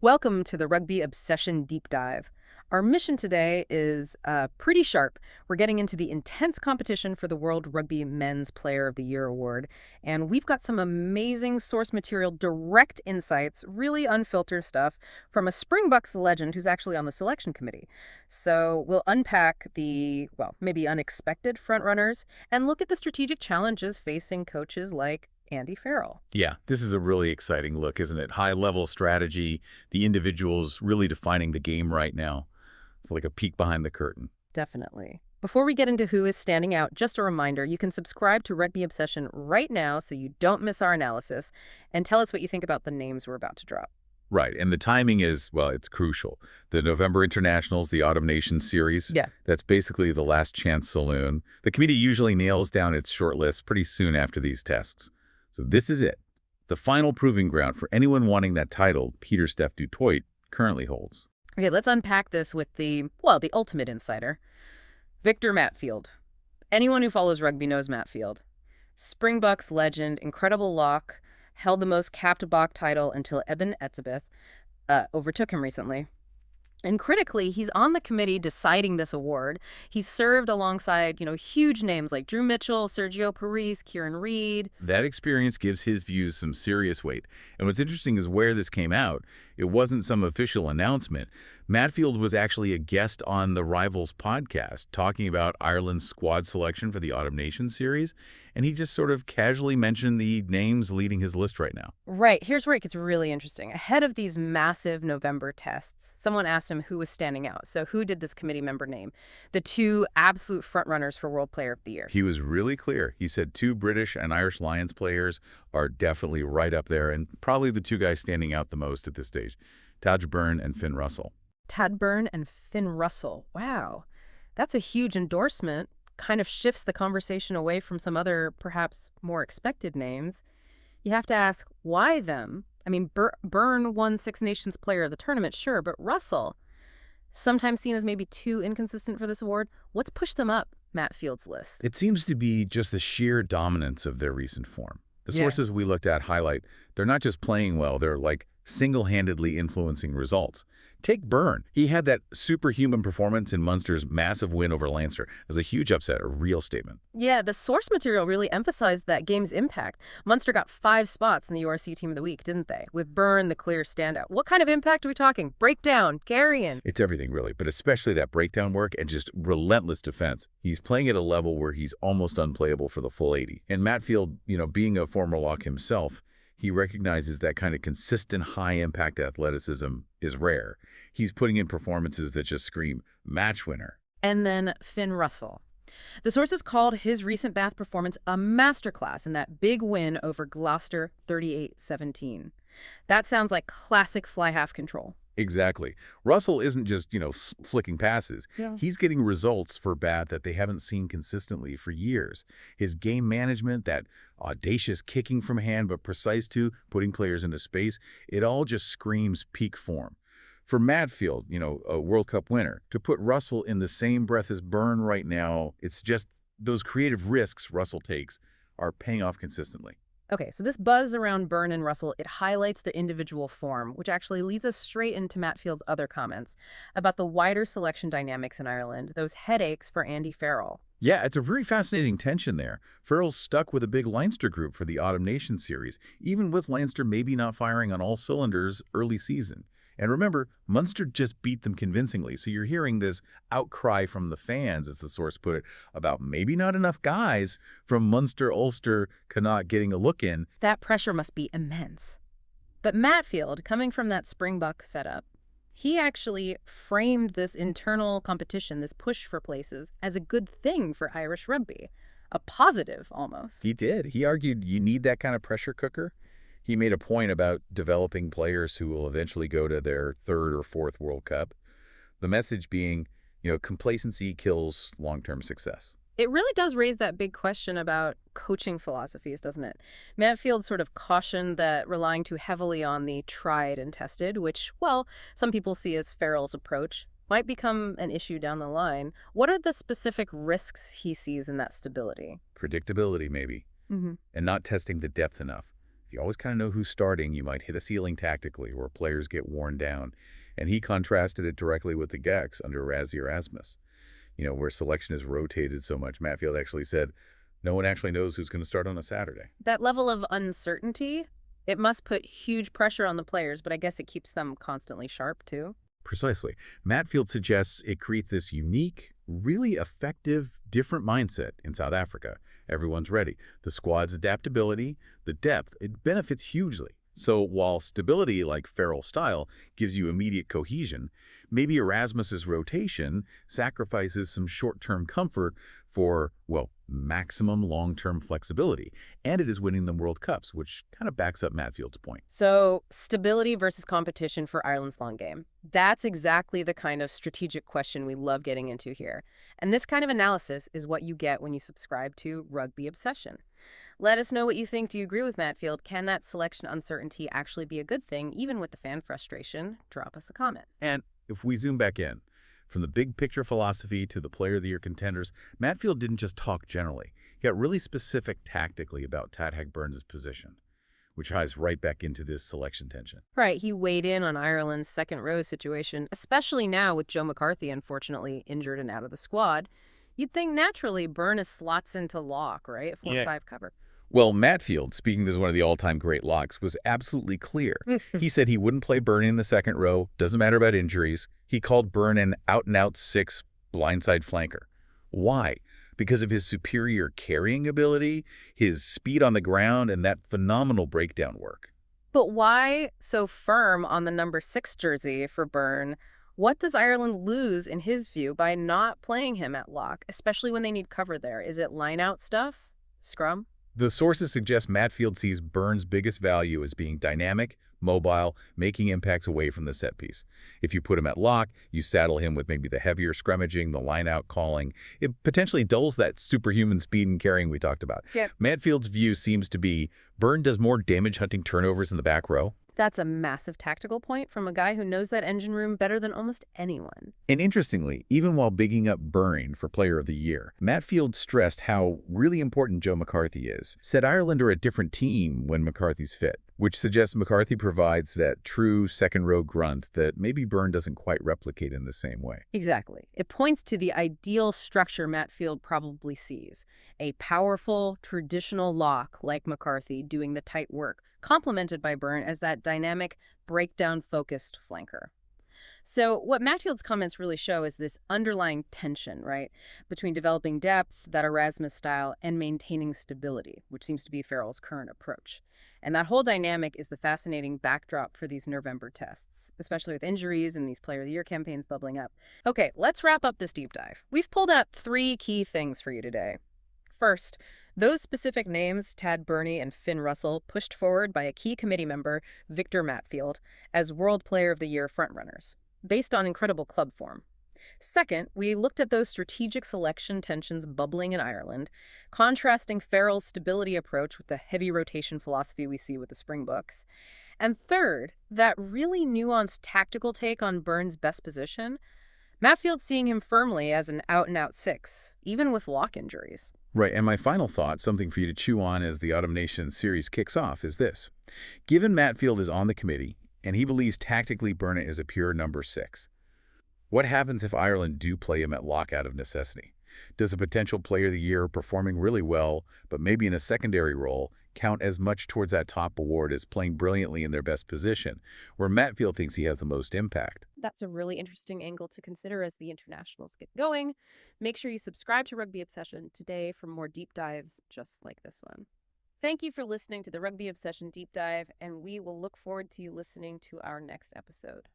Welcome to the Rugby Obsession Deep Dive. Our mission today is pretty sharp. We're getting into the intense competition for the World Rugby Men's Player of the Year award, and we've got some amazing source material, direct insights, really unfiltered stuff from a Springboks legend who's actually on the selection committee. So we'll unpack the, well, maybe unexpected frontrunners and look at the strategic challenges facing coaches like Andy Farrell. Yeah, this is a really exciting look, isn't it? High-level strategy, the individuals really defining the game right now. It's like a peek behind the curtain. Definitely. Before we get into who is standing out, just a reminder, you can subscribe to Rugby Obsession right now so you don't miss our analysis, and tell us what you think about the names we're about to drop. Right, and the timing is, well, it's crucial. The November Internationals, the Autumn Nations series, Yeah. that's basically the last chance saloon. The committee usually nails down its short list pretty soon after these tests. So this is it, the final proving ground for anyone wanting that title Peter Steph du Toit currently holds. Okay, let's unpack this with the ultimate insider, Victor Matfield. Anyone who follows rugby knows Matfield. Springboks legend, incredible lock, held the most capped Bok title until Eben Etzebeth overtook him recently. And critically, he's on the committee deciding this award. He's served alongside, huge names like Drew Mitchell, Sergio Parise, Kieran Reid. That experience gives his views some serious weight. And what's interesting is where this came out. It wasn't some official announcement. Matfield was actually a guest on the Rivals podcast talking about Ireland's squad selection for the Autumn Nations series, and he just sort of casually mentioned the names leading his list right now. Right, here's where it gets really interesting. Ahead of these massive November tests, someone asked him who was standing out. So who did this committee member name? The two absolute frontrunners for World Player of the Year. He was really clear. He said two British and Irish Lions players are definitely right up there, and probably the two guys standing out the most at this stage, TADHG BEIRNE and Finn Russell. TADHG BEIRNE and Finn Russell. Wow, that's a huge endorsement. Kind of shifts the conversation away from some other, perhaps more expected names. You have to ask, why them? I mean, Beirne won Six Nations Player of the Tournament, sure, but Russell, sometimes seen as maybe too inconsistent for this award, what's pushed them up Matfield's list? It seems to be just the sheer dominance of their recent form. The sources we looked at highlight they're not just playing well, they're like single-handedly influencing results. Take Beirne. He had that superhuman performance in Munster's massive win over Leinster. It was a huge upset, a real statement. Yeah, the source material really emphasized that game's impact. Munster got 5 spots in the URC Team of the Week, didn't they? With Beirne the clear standout. What kind of impact are we talking? Breakdown, carrying. It's everything, really, but especially that breakdown work and just relentless defense. He's playing at a level where he's almost unplayable for the full 80. And Matfield, being a former lock himself, he recognizes that kind of consistent high-impact athleticism is rare. He's putting in performances that just scream match winner. And then Finn Russell. The sources called his recent Bath performance a masterclass in that big win over Gloucester 38-17. That sounds like classic fly half control. Exactly. Russell isn't just, flicking passes. Yeah. He's getting results for Bath that they haven't seen consistently for years. His game management, that audacious kicking from hand but precise too, putting players into space, it all just screams peak form. For Matfield, a World Cup winner, to put Russell in the same breath as Beirne right now, it's just those creative risks Russell takes are paying off consistently. Okay, so this buzz around Beirne and Russell, it highlights their individual form, which actually leads us straight into Matfield's other comments about the wider selection dynamics in Ireland, those headaches for Andy Farrell. Yeah, it's a very fascinating tension there. Farrell's stuck with a big Leinster group for the Autumn Nations series, even with Leinster maybe not firing on all cylinders early season. And remember, Munster just beat them convincingly, so you're hearing this outcry from the fans, as the source put it, about maybe not enough guys from Munster-Ulster Connacht getting a look in. That pressure must be immense. But Matfield, coming from that Springbok setup, he actually framed this internal competition, this push for places, as a good thing for Irish rugby. A positive, almost. He did. He argued you need that kind of pressure cooker. He made a point about developing players who will eventually go to their 3rd or 4th World Cup. The message being, complacency kills long-term success. It really does raise that big question about coaching philosophies, doesn't it? Matfield sort of cautioned that relying too heavily on the tried and tested, which, well, some people see as Farrell's approach, might become an issue down the line. What are the specific risks he sees in that stability? Predictability, maybe, and not testing the depth enough. you always kind of know who's starting, you might hit a ceiling tactically or players get worn down. And he contrasted it directly with the Gex under Razzie Erasmus, where selection is rotated so much. Matfield actually said, no one actually knows who's going to start on a Saturday. That level of uncertainty, it must put huge pressure on the players, but I guess it keeps them constantly sharp too. Precisely. Matfield suggests it creates this unique, really effective, different mindset in South Africa. Everyone's ready. The squad's adaptability, the depth, it benefits hugely. So while stability, like Farrell's style, gives you immediate cohesion, maybe Erasmus's rotation sacrifices some short-term comfort for, well, maximum long-term flexibility. And it is winning them World Cups, which kind of backs up Matfield's point. So stability versus competition for Ireland's long game. That's exactly the kind of strategic question we love getting into here. And this kind of analysis is what you get when you subscribe to Rugby Obsession. Let us know what you think. Do you agree with Matfield? Can that selection uncertainty actually be a good thing, even with the fan frustration? Drop us a comment. And if we zoom back in, from the big picture philosophy to the player of the year contenders, Matfield didn't just talk generally. He got really specific tactically about TADHG BEIRNE's position, which ties right back into this selection tension. Right, he weighed in on Ireland's second row situation, especially now with Joe McCarthy unfortunately injured and out of the squad. You'd think naturally Beirne slots into lock, right? 4-5 cover. Well, Matfield, speaking as one of the all-time great locks, was absolutely clear. He said he wouldn't play Beirne in the second row, doesn't matter about injuries. He called Beirne an out-and-out 6 blindside flanker. Why? Because of his superior carrying ability, his speed on the ground, and that phenomenal breakdown work. But why so firm on the number 6 jersey for Beirne? What does Ireland lose, in his view, by not playing him at lock, especially when they need cover there? Is it line-out stuff? Scrum? The sources suggest Matfield sees Beirne's biggest value as being dynamic, mobile, making impacts away from the set piece. If you put him at lock, you saddle him with maybe the heavier scrummaging, the line-out calling. It potentially dulls that superhuman speed and carrying we talked about. Yep. Matfield's view seems to be Beirne does more damage-hunting turnovers in the back row. That's a massive tactical point from a guy who knows that engine room better than almost anyone. And interestingly, even while bigging up Beirne for Player of the Year, Matfield stressed how really important Joe McCarthy is. Said Ireland are a different team when McCarthy's fit, which suggests McCarthy provides that true second-row grunt that maybe Beirne doesn't quite replicate in the same way. Exactly. It points to the ideal structure Matfield probably sees. A powerful, traditional lock like McCarthy doing the tight work, complemented by Beirne as that dynamic, breakdown-focused flanker. So what Matfield's comments really show is this underlying tension, right, between developing depth, that Erasmus style, and maintaining stability, which seems to be Farrell's current approach. And that whole dynamic is the fascinating backdrop for these November tests, especially with injuries and these Player of the Year campaigns bubbling up. Okay, let's wrap up this deep dive. We've pulled out 3 key things for you today. First, those specific names, Tad Beirne and Finn Russell, pushed forward by a key committee member, Victor Matfield, as World Player of the Year frontrunners, based on incredible club form. Second, we looked at those strategic selection tensions bubbling in Ireland, contrasting Farrell's stability approach with the heavy rotation philosophy we see with the Springboks. And third, that really nuanced tactical take on Beirne's best position, Matfield seeing him firmly as an out-and-out 6, even with lock injuries. Right, and my final thought, something for you to chew on as the Autumn Nation series kicks off, is this. Given Matfield is on the committee, and he believes tactically Beirne is a pure number 6, what happens if Ireland do play him at lock out of necessity? Does a potential Player of the Year performing really well, but maybe in a secondary role, count as much towards that top award as playing brilliantly in their best position, where Matfield thinks he has the most impact? That's a really interesting angle to consider as the internationals get going. Make sure you subscribe to Rugby Obsession today for more deep dives just like this one. Thank you for listening to the Rugby Obsession Deep Dive, and we will look forward to you listening to our next episode.